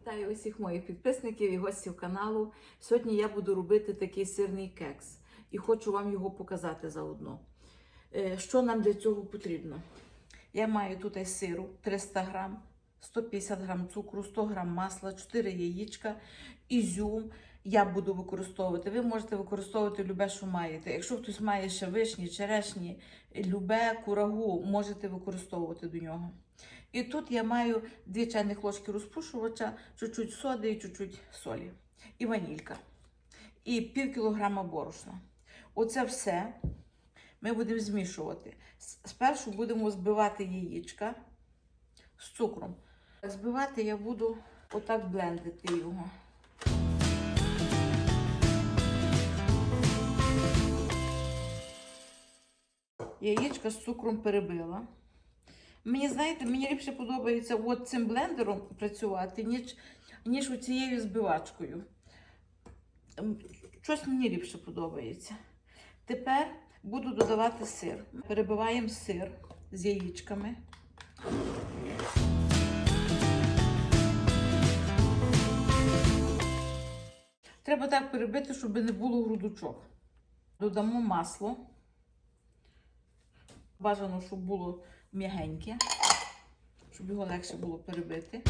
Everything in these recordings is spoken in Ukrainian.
Вітаю усіх моїх підписників і гостів каналу. Сьогодні я буду робити такий сирний кекс і хочу вам його показати заодно. Що нам для цього потрібно? Я маю тут сиру 300 грам, 150 грам цукру, 100 грам масла, 4 яєчка, ізюм я буду використовувати. Ви можете використовувати любе, що маєте. Якщо хтось має ще вишні, черешні, любе курагу, можете використовувати до нього. І тут я маю 2 чайних ложки розпушувача, чуть-чуть соди і чуть-чуть солі. І ванілька. І пів кілограма борошна. Оце все ми будемо змішувати. Спершу будемо збивати яєчка з цукром. Збивати я буду отак блендити його. Яєчка з цукром перебила. Мені, знаєте, мені ліпше подобається от цим блендером працювати, ніж оцією збивачкою. Щось мені ліпше подобається. Тепер буду додавати сир. Перебиваємо сир з яєчками. Треба так перебити, щоб не було грудочок. Додамо масло. Бажано, щоб було м'ягеньке, щоб його легше було перебити.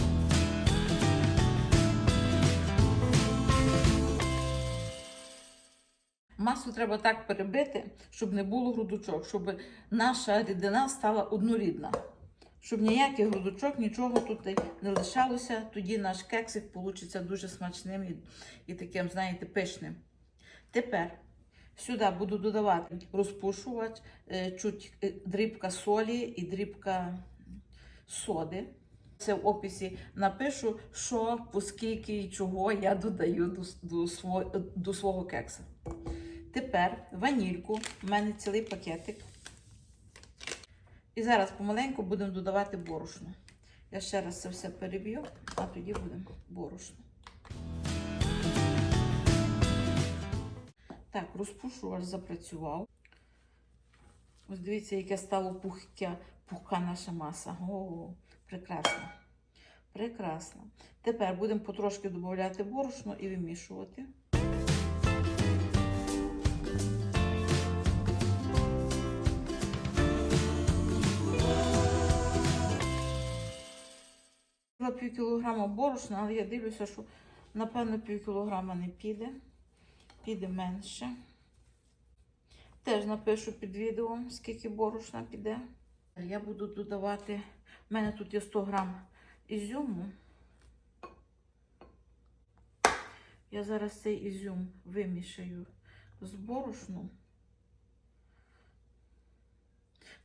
Масло треба так перебити, щоб не було грудочок, щоб наша рідина стала однорідна. Щоб ніяких грудочок, нічого тут не лишалося, тоді наш кексик вийде дуже смачним і таким, знаєте, пишним. Тепер сюди буду додавати розпушувач, чуть дрібка солі і дрібка соди. Це в описі напишу, що, поскільки і чого я додаю до свого кекса. Тепер ванільку, в мене цілий пакетик. І зараз помаленьку будемо додавати борошно. Я ще раз це все переб'ю, а тоді будемо борошно. Так, розпушувач запрацював. Ось дивіться, яке стало пухка наша маса. О, прекрасно. Прекрасно. Тепер будемо потрошки додавати борошно і вимішувати. Пів кілограма борошна, але я дивлюся, що напевно пів кілограма не піде. Піде менше. Теж напишу під відео, скільки борошна піде. Я буду додавати, в мене тут є 100 грам ізюму. Я зараз цей ізюм вимішаю з борошном.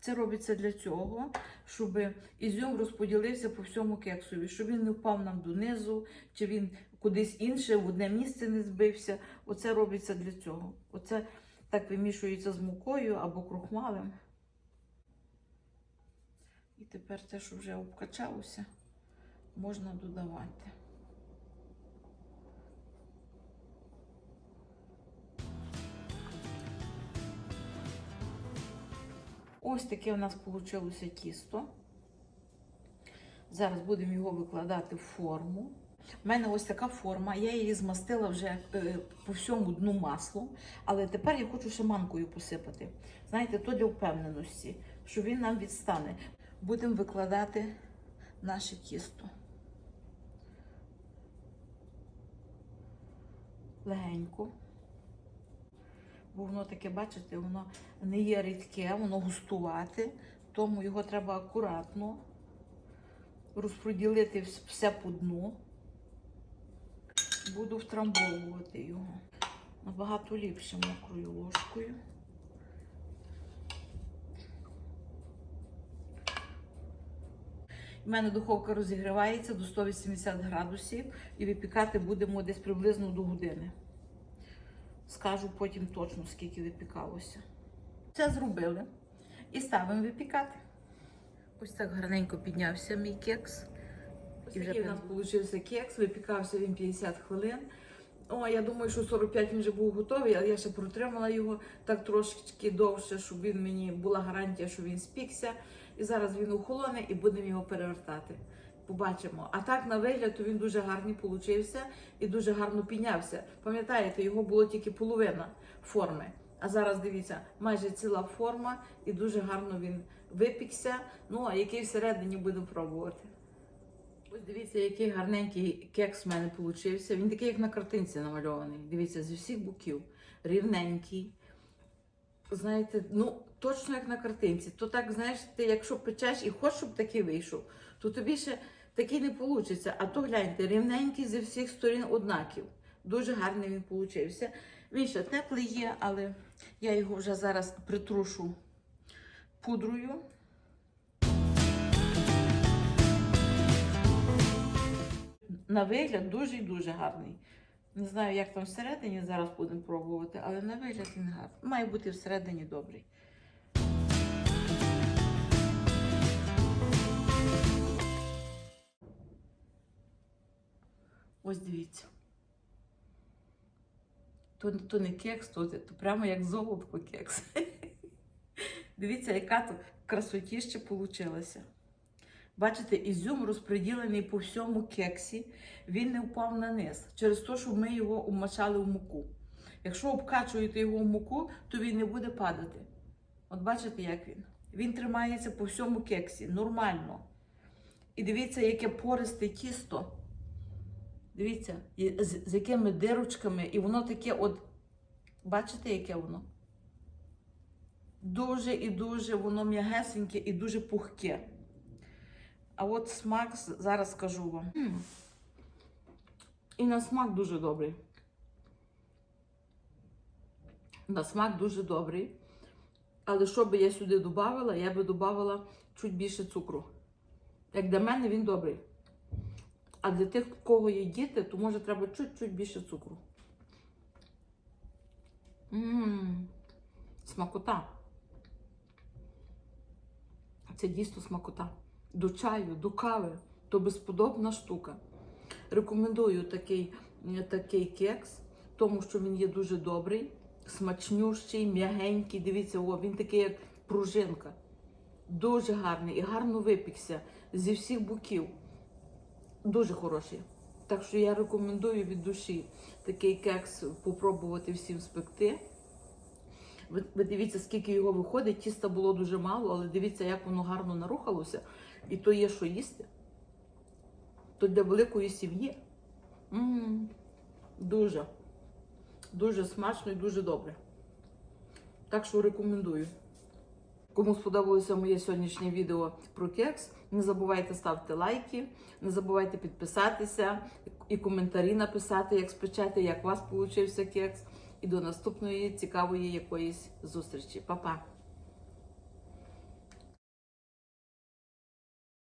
Це робиться для цього, щоб ізюм розподілився по всьому кексові, щоб він не впав нам донизу, чи він кудись інше, в одне місце не збився. Оце робиться для цього. Оце так вимішується з мукою або крохмалем. І тепер те, що вже обкачалося, можна додавати. Ось таке у нас вийшло тісто. Зараз будемо його викладати в форму. У мене ось така форма, я її змастила вже по всьому дну маслом, але тепер я хочу ще манкою посипати. Знаєте, то для впевненості, що він нам відстане. Будемо викладати наше тісто. Легенько. Бо воно таке, бачите, воно не є рідке, воно густувате, тому його треба акуратно розподілити все по дну. Буду втрамбовувати його набагато ліпше мокрою ложкою. У мене духовка розігрівається до 180 градусів і випікати будемо десь приблизно до години. Скажу потім точно, скільки випікалося. Це зробили і ставимо випікати. Ось так гарненько піднявся мій кекс. Ось такий у нас вийшов кекс, випікався він 50 хвилин. О, я думаю, що 45 він вже був готовий, але я ще протримала його так трошечки довше, щоб була гарантія, що він спікся. І зараз він охолоне і будемо його перевертати. Побачимо. А так, на вигляд, то він дуже гарний получився і дуже гарно піднявся. Пам'ятаєте, його було тільки половина форми. А зараз, дивіться, майже ціла форма і дуже гарно він випікся. Ну, а який всередині будемо пробувати. Ось дивіться, який гарненький кекс в мене получився. Він такий, як на картинці намальований. Дивіться, зі всіх боків. Рівненький. Знаєте, ну, точно як на картинці. То так, знаєш, ти якщо печеш і хочеш, щоб такий вийшов, то тобі ще такий не вийде. А то гляньте, рівненький зі всіх сторін однаків. Дуже гарний він получився. Він ще теплий є, але я його вже зараз притрушу пудрою. На вигляд дуже і дуже гарний. Не знаю, як там всередині зараз будемо пробувати, але на вигляд він гарний. Має бути всередині добрий. Ось дивіться. То не кекс, то прямо як золотко кекс. Дивіться, яка тут красотіща получилася. Бачите, ізюм розподілений по всьому кексі, він не впав на низ, через те, що ми його вмочали в муку. Якщо обкачуєте його в муку, то він не буде падати. От бачите, як він? Він тримається по всьому кексі, нормально. І дивіться, яке пористе тісто. Дивіться, з якими дирочками, і воно таке от, бачите, яке воно? Дуже і дуже воно м'ягесеньке і дуже пухке. А от смак, зараз скажу вам. І на смак дуже добрий. На смак дуже добрий. Але що би я сюди додавала, я би додавала чуть більше цукру. Як для мене, він добрий. А для тих, у кого є діти, то може треба чуть-чуть більше цукру. Смакота. Це дійсно смакота. До чаю, до кави. То безподобна штука. Рекомендую такий кекс, тому що він є дуже добрий, смачнющий, м'ягенький. Дивіться, він такий, як пружинка. Дуже гарний і гарно випікся зі всіх боків. Дуже хороший. Так що я рекомендую від душі такий кекс попробувати всім спекти. Ви дивіться, скільки його виходить. Тіста було дуже мало, але дивіться, як воно гарно нарухалося. І то є, що їсти. То для великої сім'ї. Дуже. Дуже смачно і дуже добре. Так що рекомендую. Кому сподобалося моє сьогоднішнє відео про кекс, не забувайте ставити лайки, не забувайте підписатися і коментарі написати, як спечете, як у вас вийшов кекс. І до наступної цікавої якоїсь зустрічі. Па-па!